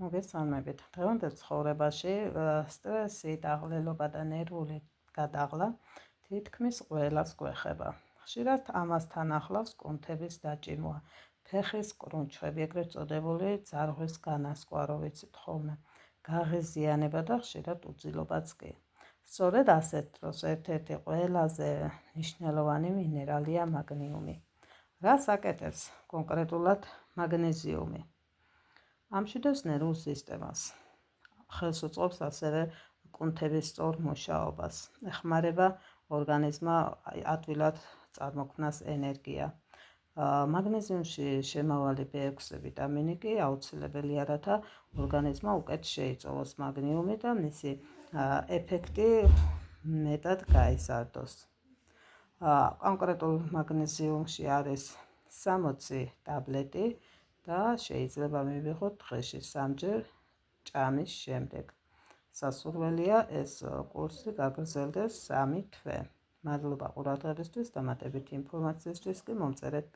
მოგესალმებით. დღევანდელ ცხოვრებაში სტრესი, დაღლილობა და ნერვული გადაღლა თითქმის ყველას გვეხება. ხშირად ამასთან ახლავს კუნთების დაჭიმვა, ფეხის კრუნჩხები, ეგრეთ წოდებული ძარღვის განასკვა, რო ვიცით ხოლმე, გაღიზიანება და ხშირად უძილობაც კი. სწორედ ასეთ დროს ერთ-ერთი ყველაზე მნიშვნელოვანი მინერალია მაგნიუმი. რას აკეთებს კონკრეტულად მაგნეზიუმი? ამშვიდებს ნერვულ სისტემას, ხელს უწყობს ასევე კუნთების სწორ მუშაობას, ეხმარება ორგანიზმა ადვილად წარმოქმნას ენერგია. მაგნეზიუმში შემავალი B6 ვიტამინი კი აუცილებელია, რათა ორგანიზმა უკეთ შეიწოვოს მაგნიუმი და მისი ეფექტი მეტად გაიზარდოს. კონკრეტულ მაგნეზიუმში არის 60 ტაბლეტი და შეიძლება მივიღოთ დღეში 3-ჯერ ჭამის შემდეგ. სასურველია ეს კურსი გაგრძელდეს 3 თვე. მადლობა ყურადღებისთვის, დამატებითი ინფორმაციისთვის კი მომწერეთ